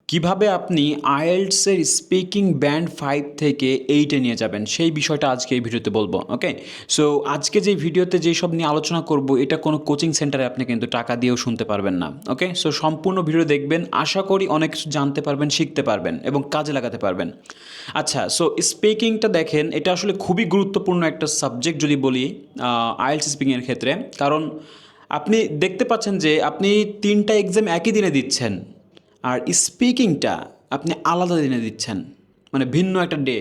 কিভাবে আপনি আইএলটিএসের speaking band 5 থেকে 8 নিয়ে যাবেন সেই বিষয়টা আজকে এই ভিডিওতে বলবো। ওকে, সো আজকে যে ভিডিওতে যেসব নিয়ে আলোচনা করব এটা কোনো কোচিং সেন্টারে আপনি কিন্তু টাকা দিয়েও শুনতে পারবেন না। ওকে, সো সম্পূর্ণ ভিডিও দেখবেন, আশা করি অনেক কিছু জানতে পারবেন, শিখতে পারবেন এবং কাজে লাগাতে পারবেন। আচ্ছা, সো স্পিকিংটা দেখেন, এটা আসলে খুবই গুরুত্বপূর্ণ একটা সাবজেক্ট যদি বলি আইএলটিএস স্পিকিংয়ের ক্ষেত্রে। কারণ আপনি দেখতে পাচ্ছেন যে আপনি 3টা এক্সাম একই দিনে দিচ্ছেন, আর স্পিকিংটা আপনি আলাদা দিনে দিচ্ছেন, মানে ভিন্ন একটা ডে।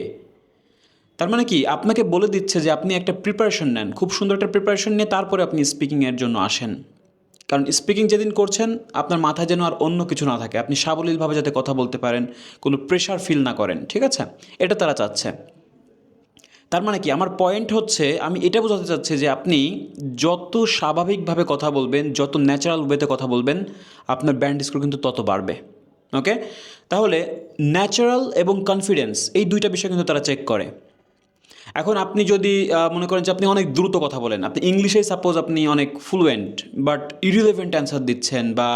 তার মানে কি, আপনাকে বলে দিচ্ছে যে আপনি একটা প্রিপারেশন নেন, খুব সুন্দর একটা প্রিপারেশন নিয়ে তারপরে আপনি স্পিকিংয়ের জন্য আসেন। কারণ স্পিকিং যেদিন করছেন আপনার মাথায় যেন আর অন্য কিছু না থাকে, আপনি সাবলীলভাবে যাতে কথা বলতে পারেন, কোনো প্রেশার ফিল না করেন, ঠিক আছে? এটা তারা চাচ্ছে। তার মানে কি, আমার পয়েন্ট হচ্ছে, আমি এটা বোঝাতে চাচ্ছি যে আপনি যত স্বাভাবিকভাবে কথা বলবেন, যত ন্যাচারাল ওয়েতে কথা বলবেন, আপনার ব্যান্ড স্কোর কিন্তু তত বাড়বে। ওকে, তাহলে ন্যাচারাল এবং কনফিডেন্স এই দুইটা বিষয় কিন্তু তারা চেক করে। এখন আপনি যদি মনে করেন যে আপনি অনেক দ্রুত কথা বলেন, আপনি ইংলিশেই সাপোজ আপনি অনেক ফ্লুয়েন্ট বাট ইরিলেভেন্ট অ্যান্সার দিচ্ছেন, বা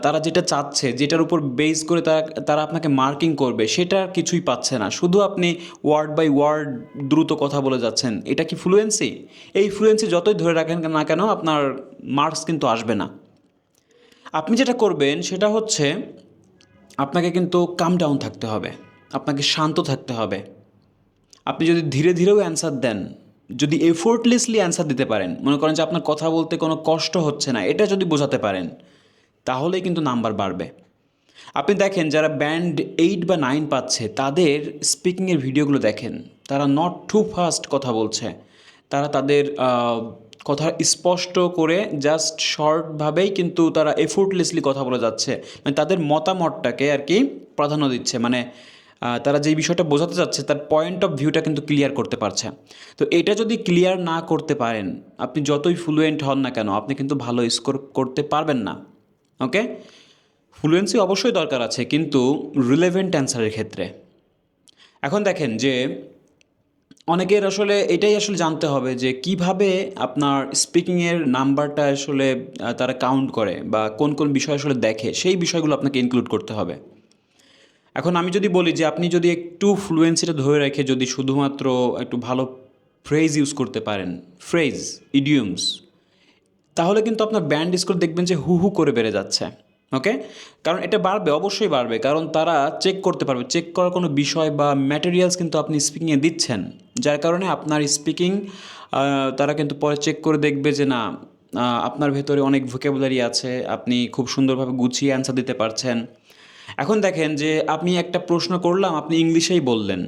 তারা যেটা চাচ্ছে, যেটার উপর বেস করে তারা তারা আপনাকে মার্কিং করবে, সেটা কিছুই পাচ্ছে না, শুধু আপনি ওয়ার্ড বাই ওয়ার্ড দ্রুত কথা বলে যাচ্ছেন, এটা কি ফ্লুয়েন্সি? এই ফ্লুয়েন্সি যতই ধরে রাখেন না কেন, আপনার মার্কস কিন্তু আসবে না। আপনি যেটা করবেন সেটা হচ্ছে, আপনাকে কিন্তু কাম ডাউন থাকতে হবে, আপনাকে শান্ত থাকতে হবে। আপনি যদি ধীরে ধীরেও অ্যান্সার দেন, যদি এফোর্টলেসলি অ্যান্সার দিতে পারেন, মনে করেন যে আপনার কথা বলতে কোনো কষ্ট হচ্ছে না, এটা যদি বোঝাতে পারেন, তাহলেই কিন্তু নাম্বার বাড়বে। আপনি দেখেন যারা ব্যান্ড 8 বা 9 পাচ্ছে, তাদের স্পিকিংয়ের ভিডিওগুলো দেখেন, তারা নট টু ফাস্ট কথা বলছে, তারা তাদের কথা স্পষ্ট করে জাস্ট শর্টভাবেই কিন্তু তারা এফোর্টলেসলি কথা বলে যাচ্ছে, মানে তাদের মতামতটাকে আর কি প্রাধান্য দিচ্ছে, মানে তারা যেই বিষয়টা বোঝাতে চাচ্ছে তার পয়েন্ট অফ ভিউটা কিন্তু ক্লিয়ার করতে পারছে। তো এটা যদি ক্লিয়ার না করতে পারেন, আপনি যতই ফ্লুয়েন্ট হন না কেন, আপনি কিন্তু ভালো স্কোর করতে পারবেন না। ওকে, ফ্লুয়েন্সি অবশ্যই দরকার আছে, কিন্তু রিলেভেন্ট অ্যান্সারের ক্ষেত্রে। এখন দেখেন যে অনেকের আসলে এটাই আসলে জানতে হবে যে কিভাবে আপনার স্পিকিংয়ের নাম্বারটা আসলে তারা কাউন্ট করে, বা কোন কোন বিষয় আসলে দেখে, সেই বিষয়গুলো আপনাকে ইনক্লুড করতে হবে। এখন আমি যদি বলি যে আপনি যদি একটু ফ্লুয়েন্সিটা ধরে রেখে যদি শুধুমাত্র একটু ভালো ফ্রেজ ইউজ করতে পারেন, ফ্রেজ, ইডিয়মস, তাহলে কিন্তু আপনার ব্যান্ড স্কোর দেখবেন যে হু হু করে বেড়ে যাচ্ছে। ওকে, কারণ এটা বাড়বে, অবশ্যই বাড়বে, কারণ তারা চেক করতে পারবে, চেক করার কোনো বিষয় বা ম্যাটেরিয়ালস কিন্তু আপনি স্পিকিংয়ে দিচ্ছেন, যার কারণে আপনার স্পিকিং তারা কিন্তু পরে চেক করে দেখবে যে না, আপনার ভেতরে অনেক ভোকাবুলারি আছে, আপনি খুব সুন্দরভাবে গুছিয়ে অ্যান্সার দিতে পারছেন। এখন দেখেন যে আমি একটা প্রশ্ন করলাম, আপনি ইংলিশেই বললেন,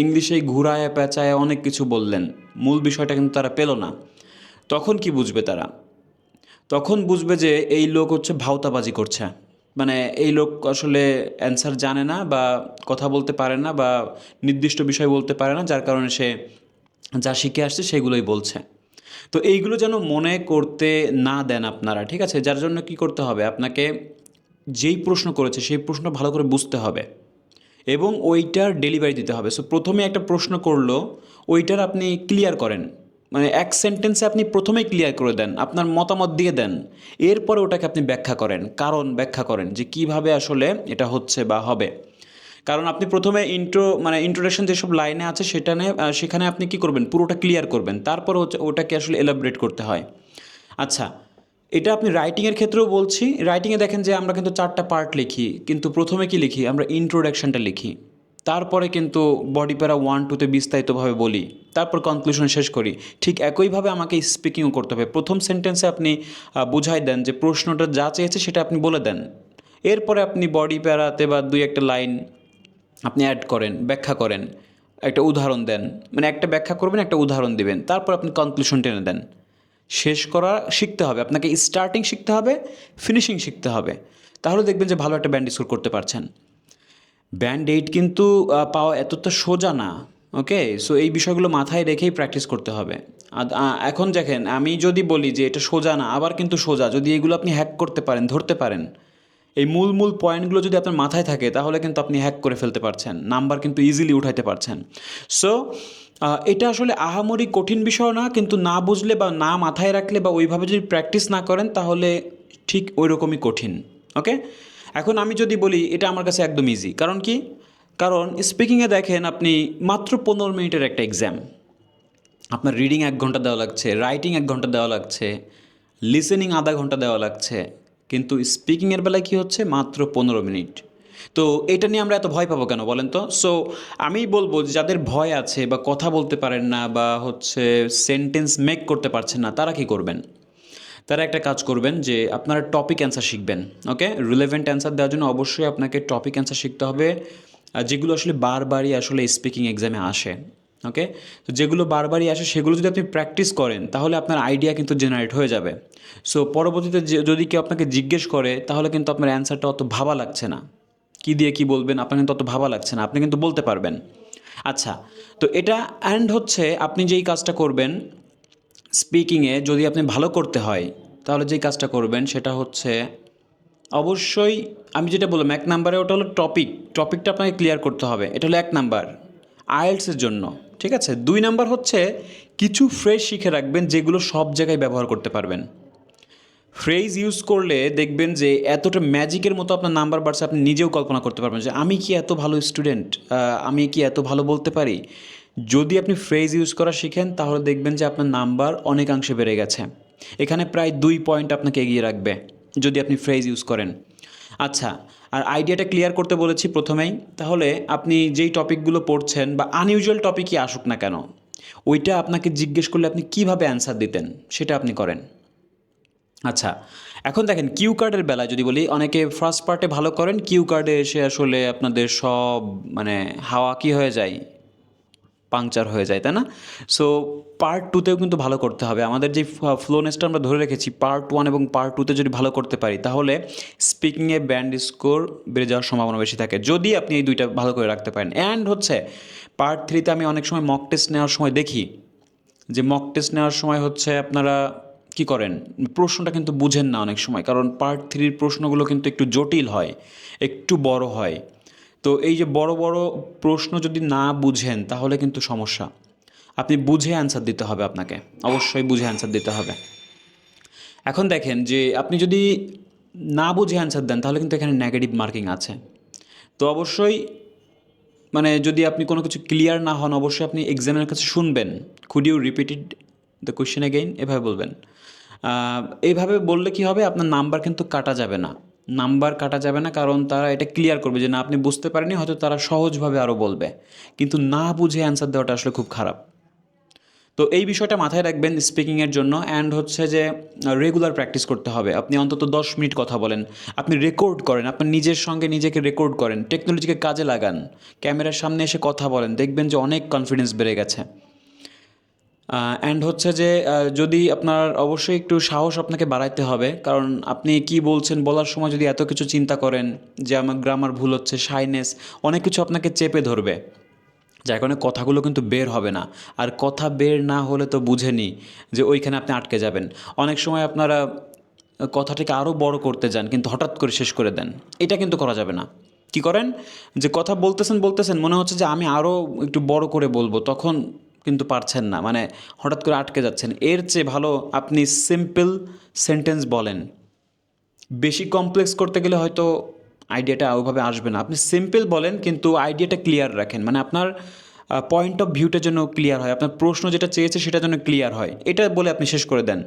ইংলিশেই ঘুরায় পেঁচায় অনেক কিছু বললেন, মূল বিষয়টা কিন্তু তারা পেল না। তখন কি বুঝবে তারা? তখন বুঝবে যে এই লোক হচ্ছে ভাওতাবাজি করছে, মানে এই লোক আসলে অ্যান্সার জানে না, বা কথা বলতে পারে না, বা নির্দিষ্ট বিষয় বলতে পারে না, যার কারণে সে যা শিখে আসছে সেগুলোই বলছে। তো এইগুলো যেন মনে করতে না দেন আপনারা, ঠিক আছে? যার জন্য কি করতে হবে, আপনাকে যেই প্রশ্ন করেছে সেই প্রশ্ন ভালো করে বুঝতে হবে এবং ওইটার ডেলিভারি দিতে হবে। সো প্রথমে একটা প্রশ্ন করলো, ওইটার আপনি ক্লিয়ার করেন, মানে এক সেন্টেন্সে আপনি প্রথমেই ক্লিয়ার করে দেন, আপনার মতামত দিয়ে দেন, এরপরে ওটাকে আপনি ব্যাখ্যা করেন, কারণ ব্যাখ্যা করেন যে কিভাবে আসলে এটা হচ্ছে বা হবে। কারণ আপনি প্রথমে মানে ইন্ট্রোডাকশন যেসব লাইনে আছে সেটা নিয়ে সেখানে আপনি কি করবেন, পুরোটা ক্লিয়ার করবেন, তারপর ওটাকে আসলে এলাবোরেট করতে হয়। আচ্ছা, এটা আপনি রাইটিংয়ের ক্ষেত্রেও বলছি। রাইটিংয়ে দেখেন যে আমরা কিন্তু 4টা পার্ট লিখি, কিন্তু প্রথমে কি লিখি, আমরা ইন্ট্রোডাকশনটা লিখি, তারপরে কিন্তু বডি প্যারা 1-2তে বিস্তারিতভাবে বলি, তারপর কনক্লুশন শেষ করি। ঠিক একইভাবে আমাকে স্পিকিংও করতে হবে। প্রথম সেন্টেন্সে আপনি বুঝাই দেন যে প্রশ্নটা যা চেয়েছে সেটা আপনি বলে দেন, এরপরে আপনি বডি প্যারাতে বা 2-1টা লাইন আপনি অ্যাড করেন, ব্যাখ্যা করেন, একটা উদাহরণ দেন, মানে একটা ব্যাখ্যা করবেন, একটা উদাহরণ দিবেন, তারপর আপনি কনক্লুশন টেনে দেন। শেষ করা শিখতে হবে আপনাকে, স্টার্টিং শিখতে হবে, ফিনিশিং শিখতে হবে, তাহলে দেখবেন যে ভালো একটা ব্যান্ড স্কোর করতে পারছেন। ব্যান্ড 8 কিন্তু পাওয়া এতটা সোজা না। ওকে, সো এই বিষয়গুলো মাথায় রেখেই প্র্যাকটিস করতে হবে। এখন দেখেন, আমি যদি বলি যে এটা সোজা না, আবার কিন্তু সোজা, যদি এগুলো আপনি হ্যাক করতে পারেন, ধরতে পারেন, এই মূল মূল পয়েন্টগুলো যদি আপনার মাথায় থাকে, তাহলে কিন্তু আপনি হ্যাক করে ফেলতে পারছেন, নাম্বার কিন্তু ইজিলি উঠাইতে পারছেন। সো এটা আসলে আহামরি কঠিন বিষয় না, কিন্তু না বুঝলে বা না মাথায় রাখলে বা ওইভাবে যদি প্র্যাকটিস না করেন, তাহলে ঠিক ওই রকমই কঠিন। ওকে, এখন আমি যদি বলি এটা আমার কাছে একদম ইজি, কারণ কি, কারণ স্পিকিংয়ে দেখেন আপনি মাত্র 15 মিনিটের একটা এক্সাম, আপনার রিডিং 1 ঘন্টা দেওয়া লাগছে, রাইটিং 1 ঘন্টা দেওয়া লাগছে, লিসেনিং আধা ঘন্টা দেওয়া লাগছে, কিন্তু স্পিকিংয়ের বেলায় কী হচ্ছে মাত্র 15 মিনিট। তো এটা নিয়ে আমরা এত ভয় পাবো কেন বলেন তো? সো আমি বলবো যে যাদের ভয় আছে বা কথা বলতে পারেন না বা হচ্ছে সেন্টেন্স মেক করতে পারছেন না, তারা কি করবেন? তারা একটা কাজ করবেন যে আপনারা টপিক অ্যান্সার শিখবেন। ওকে, রিলেভেন্ট অ্যান্সার দেওয়ার জন্য অবশ্যই আপনাকে টপিক অ্যান্সার শিখতে হবে, যেগুলো আসলে বারবারই আসলে স্পিকিং এক্সামে আসে। ওকে, তো যেগুলো বারবারই আসে সেগুলো যদি আপনি প্র্যাকটিস করেন তাহলে আপনার আইডিয়া কিন্তু জেনারেট হয়ে যাবে। সো পরবর্তীতে যদি কেউ আপনাকে জিজ্ঞেস করে তাহলে কিন্তু আপনার অ্যান্সারটা অত ভাবা লাগছে না, কী দিয়ে কী বলবেন আপনার কিন্তু অত ভাবা লাগছে না, আপনি কিন্তু বলতে পারবেন। আচ্ছা, তো এটা অ্যান্ড হচ্ছে আপনি যেই কাজটা করবেন স্পিকিংয়ে যদি আপনি ভালো করতে হয় তাহলে যেই কাজটা করবেন সেটা হচ্ছে অবশ্যই আমি যেটা বললাম 1 নম্বরে ওটা হলো টপিকটা আপনাকে ক্লিয়ার করতে হবে, এটা হলো 1 নম্বর আইএলটিএসের জন্য। ঠিক আছে, 2 নম্বর হচ্ছে কিছু ফ্রেজ শিখে রাখবেন যেগুলো সব জায়গায় ব্যবহার করতে পারবেন। ফ্রেজ ইউজ করলে দেখবেন যে এতটা ম্যাজিকের মতো আপনার নাম্বার বাড়ছে, আপনি নিজেও কল্পনা করতে পারবেন যে আমি কি এত ভালো স্টুডেন্ট, আমি কি এত ভালো বলতে পারি। যদি আপনি ফ্রেজ ইউজ করা শিখেন তাহলে দেখবেন যে আপনার নাম্বার অনেকাংশে বেড়ে গেছে, এখানে প্রায় 2 পয়েন্ট আপনাকে এগিয়ে রাখবে যদি আপনি ফ্রেজ ইউজ করেন। আচ্ছা, আর আইডিয়াটা ক্লিয়ার করতে বলেছি প্রথমেই, তাহলে আপনি যেই টপিকগুলো পড়ছেন বা আনইউজুয়াল টপিকই আসুক না কেন, ওইটা আপনাকে জিজ্ঞেস করলে আপনি কিভাবে অ্যান্সার দিতেন সেটা আপনি করেন। আচ্ছা, এখন দেখেন কিউ কার্ডের বেলায় যদি বলি, অনেকে ফার্স্ট পার্টে ভালো করেন, কিউ কার্ডে এসে আসলে আপনাদের সব মানে হাওয়া কী হয়ে যায়, পাংচার হয়ে যায়, তাই না? সো পার্ট টুতেও কিন্তু ভালো করতে হবে। আমাদের যে ফ্লোনেসটা আমরা ধরে রেখেছি পার্ট 1 এবং পার্ট 2তে যদি ভালো করতে পারি তাহলে স্পিকিংয়ে ব্যান্ড স্কোর বেড়ে যাওয়ার সম্ভাবনা বেশি থাকে যদি আপনি এই দুইটা ভালো করে রাখতে পারেন। অ্যান্ড হচ্ছে পার্ট 3তে আমি অনেক সময় মক টেস্ট নেওয়ার সময় দেখি যে মক টেস্ট নেওয়ার সময় হচ্ছে আপনারা কি করেন, প্রশ্নটা কিন্তু বুঝেন না অনেক সময়, কারণ পার্ট 3-র প্রশ্নগুলো কিন্তু একটু জটিল হয়, একটু বড় হয়। তো এই যে বড় বড় প্রশ্ন যদি না বুঝেন তাহলে কিন্তু সমস্যা, আপনি বুঝে অ্যান্সার দিতে হবে, আপনাকে অবশ্যই বুঝে অ্যান্সার দিতে হবে। এখন দেখেন যে আপনি যদি না বুঝে অ্যান্সার দেন তাহলে কিন্তু এখানে নেগেটিভ মার্কিং আছে। তো অবশ্যই মানে যদি আপনি কোনো কিছু ক্লিয়ার না হন অবশ্যই আপনি এক্সামের কাছে শুনবেন, could you repeated the question again, এভাবে বলবেন। এইভাবে বললে কি হবে, আপনার নাম্বার কিন্তু কাটা যাবে না, নাম্বার কাটা যাবে না, কারণ তারা এটা ক্লিয়ার করবে যে না আপনি বুঝতে পারেননি, হয়তো তারা সহজভাবে আরও বলবে, কিন্তু না বুঝে অ্যান্সার দেওয়াটা আসলে খুব খারাপ। তো এই বিষয়টা মাথায় রাখবেন স্পিকিংয়ের জন্য। অ্যান্ড হচ্ছে যে রেগুলার প্র্যাকটিস করতে হবে, আপনি অন্তত 10 মিনিট কথা বলেন, আপনি রেকর্ড করেন, আপনার নিজের সঙ্গে নিজেকে রেকর্ড করেন, টেকনোলজিকে কাজে লাগান, ক্যামেরার সামনে এসে কথা বলেন, দেখবেন যে অনেক কনফিডেন্স বেড়ে গেছে। অ্যান্ড হচ্ছে যে যদি আপনার অবশ্যই একটু সাহস আপনাকে বাড়াইতে হবে, কারণ আপনি কি বলছেন বলার সময় যদি এত কিছু চিন্তা করেন যে আমার গ্রামার ভুল হচ্ছে, শাইনেস, অনেক কিছু আপনাকে চেপে ধরবে, যার কারণে কথাগুলো কিন্তু বের হবে না। আর কথা বের না হলে তো বুঝেনি যে ওইখানে আপনি আটকে যাবেন। অনেক সময় আপনারা কথাটাকে আরও বড় করতে যান কিন্তু হঠাৎ করে শেষ করে দেন, এটা কিন্তু করা যাবে না। কি করেন যে কথা বলতেছেন বলতেছেন মনে হচ্ছে যে আমি আরও একটু বড় করে বলবো, তখন কিন্তু পারছেন না, মানে হঠাৎ করে আটকে যাচ্ছেন। এর চেয়ে ভালো আপনি সিম্পল সেন্টেন্স বলেন, বেশি কমপ্লেক্স করতে গেলে হয়তো আইডিয়াটা ওইভাবে আসবে না। আপনি সিম্পল বলেন কিন্তু আইডিয়াটা ক্লিয়ার রাখেন, মানে আপনার পয়েন্ট অফ ভিউটা যেন ক্লিয়ার হয়, আপনার প্রশ্ন যেটা চেয়েছে সেটা যেন ক্লিয়ার হয়, এটা বলে আপনি শেষ করে দেন।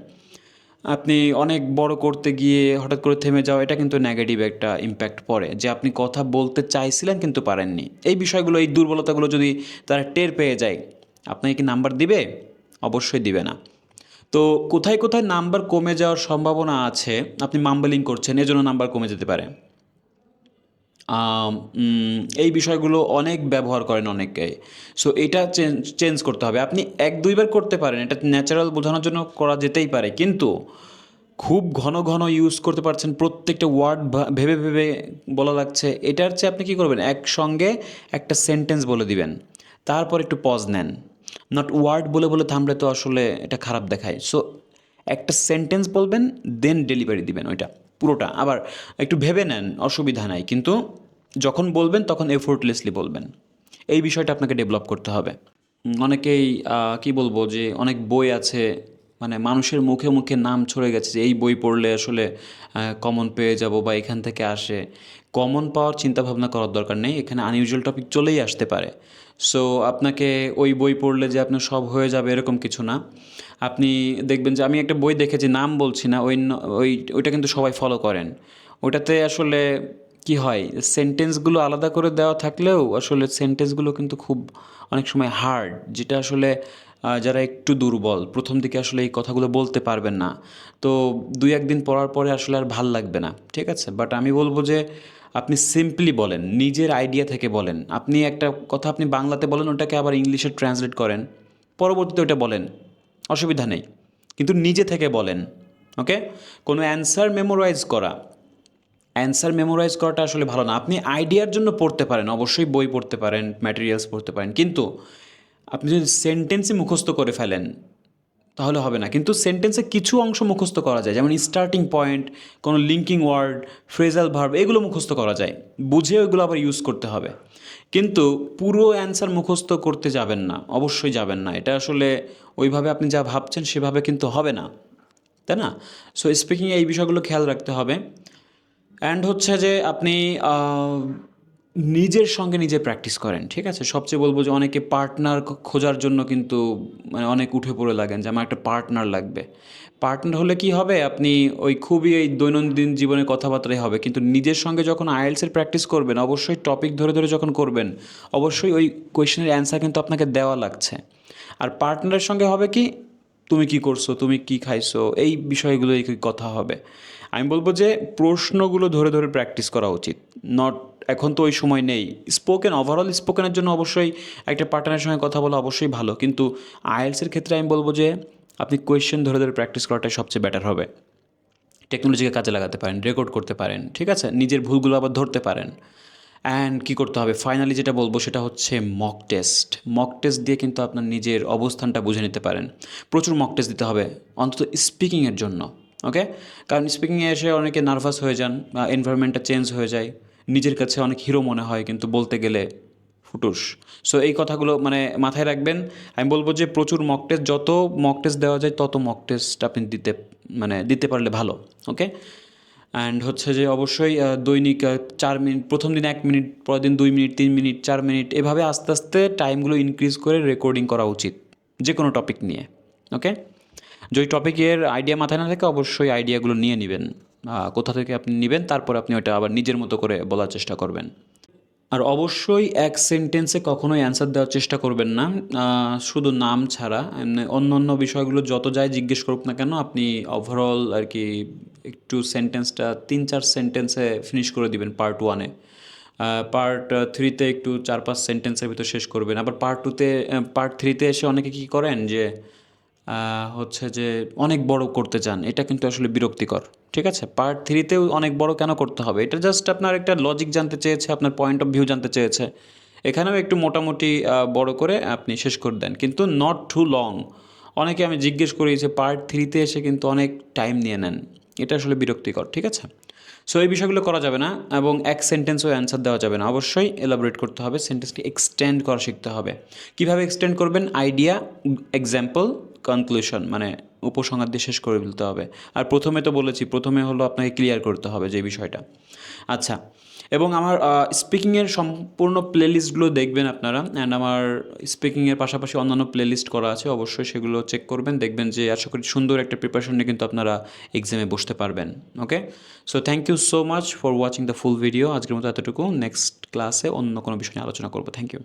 আপনি অনেক বড় করতে গিয়ে হঠাৎ করে থেমে যাওয়া, এটা কিন্তু নেগেটিভ একটা ইম্প্যাক্ট পড়ে, যে আপনি কথা বলতে চাইছিলেন কিন্তু পারেননি। এই বিষয়গুলো, এই দুর্বলতাগুলো যদি তারা টের পেয়ে যায়, আপনাকে কি নাম্বার দিবে? অবশ্যই দিবে না। তো কোথায় কোথায় নাম্বার কমে যাওয়ার সম্ভাবনা আছে, আপনি মাম্বলিং করছেন এজন্য নাম্বার কমে যেতে পারে। এই বিষয়গুলো অনেক ব্যবহার করেন অনেকে। সো এটা চেঞ্জ করতে হবে। আপনি 1-2 বার করতে পারেন, এটা ন্যাচারাল বোঝানোর জন্য করা যেতেই পারে, কিন্তু খুব ঘন ঘন ইউজ করতে পারছেন, প্রত্যেকটা ওয়ার্ড ভেবে ভেবে বলা লাগছে, এটার চেয়ে আপনি কী করবেন, একসঙ্গে একটা সেন্টেন্স বলে দিবেন, তারপর একটু পজ নেন। নট ওয়ার্ড বলে বলে থামলে তো আসলে এটা খারাপ দেখায়। সো একটা সেন্টেন্স বলবেন, দেন ডেলিভারি দিবেন ওইটা পুরোটা, আবার একটু ভেবে নেন, অসুবিধা নাই, কিন্তু যখন বলবেন তখন এফোর্টলেসলি বলবেন। এই বিষয়টা আপনাকে ডেভেলপ করতে হবে। অনেকেই কি বলবো যে অনেক বই আছে, মানে মানুষের মুখে মুখে নাম ছড়ে গেছে যে এই বই পড়লে আসলে কমন পেয়ে যাব বা এখান থেকে আসে। কমন পাওয়ার চিন্তাভাবনা করার দরকার নেই, এখানে আনইউজুয়াল টপিক চলেই আসতে পারে। সো আপনাকে ওই বই পড়লে যে আপনার সব হয়ে যাবে এরকম কিছু না। আপনি দেখবেন যে আমি একটা বই দেখেছি, নাম বলছি না, ওইটা কিন্তু সবাই ফলো করেন। ওটাতে আসলে কি হয়, সেন্টেন্সগুলো আলাদা করে দেওয়া থাকলেও আসলে সেন্টেন্সগুলো কিন্তু খুব অনেক সময় হার্ড, যেটা আসলে যারা একটু দুর্বল প্রথম দিকে আসলে এই কথাগুলো বলতে পারবেন না। তো 2-1 দিন পড়ার পরে আসলে আর ভাল লাগবে না, ঠিক আছে? বাট আমি বলবো যে আপনি সিম্পলি বলেন, নিজের আইডিয়া থেকে বলেন। আপনি একটা কথা আপনি বাংলাতে বলেন, ওটাকে আবার ইংলিশে ট্রান্সলেট করেন, পরবর্তীতে ওটা বলেন, অসুবিধা নেই। কিন্তু নিজে থেকে বলেন, ওকে? কোনো অ্যান্সার মেমোরাইজ করাটা আসলে ভালো না। আপনি আইডিয়ার জন্য পড়তে পারেন, অবশ্যই বই পড়তে পারেন, ম্যাটেরিয়ালস পড়তে পারেন, কিন্তু আপনি যদি সেন্টেন্সই মুখস্থ করে ফেলেন তাহলে হবে না। কিন্তু সেন্টেন্সে কিছু অংশ মুখস্থ করা যায়, যেমন স্টার্টিং পয়েন্ট, কোনো লিঙ্কিং ওয়ার্ড, ফ্রেজাল ভার্ব, এগুলো মুখস্থ করা যায়, বুঝে ওইগুলো আবার ইউজ করতে হবে। কিন্তু পুরো অ্যান্সার মুখস্থ করতে যাবেন না, অবশ্যই যাবেন না। এটা আসলে ওইভাবে আপনি যা ভাবছেন সেভাবে কিন্তু হবে না, তাই না? সো স্পিকিংয়ে এই বিষয়গুলো খেয়াল রাখতে হবে। অ্যান্ড হচ্ছে যে আপনি নিজের সঙ্গে নিজে প্র্যাকটিস করেন, ঠিক আছে? সবচেয়ে বলবো যে অনেকে পার্টনার খোঁজার জন্য কিন্তু মানে অনেক উঠে পড়ে লাগেন যে আমার একটা পার্টনার লাগবে। পার্টনার হলে কি হবে, আপনি ওই খুবই এই দৈনন্দিন জীবনে কথাবার্তাই হবে, কিন্তু নিজের সঙ্গে যখন আইএলটিএসের প্র্যাকটিস করবেন, অবশ্যই টপিক ধরে ধরে যখন করবেন, অবশ্যই ওই কোয়েশ্চেনের অ্যান্সার কিন্তু আপনাকে দেওয়া লাগছে। আর পার্টনারের সঙ্গে হবে কি, তুমি কি করছো, তুমি কি খাইছো, এই বিষয়গুলোই কথা হবে। আমি বলবো যে প্রশ্নগুলো ধরে ধরে প্র্যাকটিস করা উচিত, নট এখন তো ওই সময় নেই। ওভারঅল স্পোকেনের জন্য অবশ্যই একটা পার্টনারের সঙ্গে কথা বলা অবশ্যই ভালো, কিন্তু আইএলটিএসের ক্ষেত্রে আমি বলবো যে আপনি কোয়েশ্চেন ধরে ধরে প্র্যাকটিস করাটাই সবচেয়ে বেটার হবে। টেকনোলজিকে কাজে লাগাতে পারেন, রেকর্ড করতে পারেন, ঠিক আছে? নিজের ভুলগুলো আবার ধরতে পারেন। অ্যান্ড কী করতে হবে, ফাইনালি যেটা বলবো সেটা হচ্ছে মক টেস্ট। মক টেস্ট দিয়ে কিন্তু আপনার নিজের অবস্থানটা বুঝে নিতে পারেন। প্রচুর মক টেস্ট দিতে হবে, অন্তত স্পিকিংয়ের জন্য, ওকে? কারণ স্পিকিংয়ে এসে অনেকে নার্ভাস হয়ে যান, এনভায়রনমেন্টটা চেঞ্জ হয়ে যায়, নিজের কাছে অনেক হিরো মনে হয়, কিন্তু বলতে গেলে ফুটুস। সো এই কথাগুলো মানে মাথায় রাখবেন। আমি বলবো যে প্রচুর মক টেস্ট, যত মক টেস্ট দেওয়া যায় তত মক টেস্ট আপনি দিতে পারলে ভালো, ওকে? অ্যান্ড হচ্ছে যে অবশ্যই দৈনিক 4 মিনিট, প্রথম দিন 1 মিনিট, পরের দিন 2 মিনিট, 3 মিনিট, 4 মিনিট, এভাবে আস্তে আস্তে টাইমগুলো ইনক্রিজ করে রেকর্ডিং করা উচিত যে কোনো টপিক নিয়ে, ওকে? যদি টপিকের আইডিয়া মাথায় না থাকে, অবশ্যই আইডিয়াগুলো নিয়ে নেবেন, কোথা থেকে আপনি নেবেন, তারপর আপনি ওটা আবার নিজের মতো করে বলার চেষ্টা করবেন। আর অবশ্যই এক সেন্টেন্সে কখনোই অ্যান্সার দেওয়ার চেষ্টা করবেন না, শুধু নাম ছাড়া। এমনি অন্য অন্য বিষয়গুলো যত যাই জিজ্ঞেস করুক না কেন, আপনি ওভারঅল আর কি একটু সেন্টেন্সটা 3-4 সেন্টেন্সে ফিনিশ করে দিবেন পার্ট 1-এ। পার্ট 3-তে একটু 4-5 সেন্টেন্সের ভিতর শেষ করবেন। আবার পার্ট 3-তে এসে অনেকে কী করেন যে হচ্ছে যে অনেক বড় করতে চান, এটা কিন্তু আসলে বিরক্তিকর, ঠিক আছে? পার্ট 3-তেও অনেক বড় কেন করতে হবে? এটা জাস্ট আপনার একটা লজিক জানতে চেয়েছে, আপনার পয়েন্ট অফ ভিউ জানতে চেয়েছে। এখানেও একটু মোটামুটি বড় করে আপনি শেষ করে দেন, কিন্তু নট টু লং। অনেকে আমি জিজ্ঞেস করি যে পার্ট 3-তে এসে কিন্তু অনেক টাইম নিয়ে নেন, এটা আসলে বিরক্তিকর, ঠিক আছে? সো এই বিষয়গুলো করা যাবে না, এবং এক সেন্টেন্সও অ্যান্সার দেওয়া যাবে না, অবশ্যই এলাবোরেট করতে হবে, সেন্টেন্সকে এক্সটেন্ড করা শিখতে হবে। কীভাবে এক্সটেন্ড করবেন? আইডিয়া, এক্সাম্পল, কনক্লুশন, মানে উপসংহার দিয়ে শেষ করে ফেলতে হবে। আর প্রথমে তো বলেছি, প্রথমে হলো আপনাকে ক্লিয়ার করতে হবে যে বিষয়টা। আচ্ছা, এবং আমার স্পিকিংয়ের সম্পূর্ণ প্লেলিস্টগুলো দেখবেন আপনারা, অ্যান্ড আমার স্পিকিংয়ের পাশাপাশি অন্যান্য প্লেলিস্ট করা আছে, অবশ্যই সেগুলো চেক করবেন, দেখবেন যে আশা করি সুন্দর একটা প্রিপারেশন নিয়ে কিন্তু আপনারা এক্সামে বসতে পারবেন, okay? So thank you so much for watching the full video. আজকের মতো এতটুকু, নেক্সট ক্লাসে অন্য কোনো বিষয় নিয়ে আলোচনা করবো। Thank you.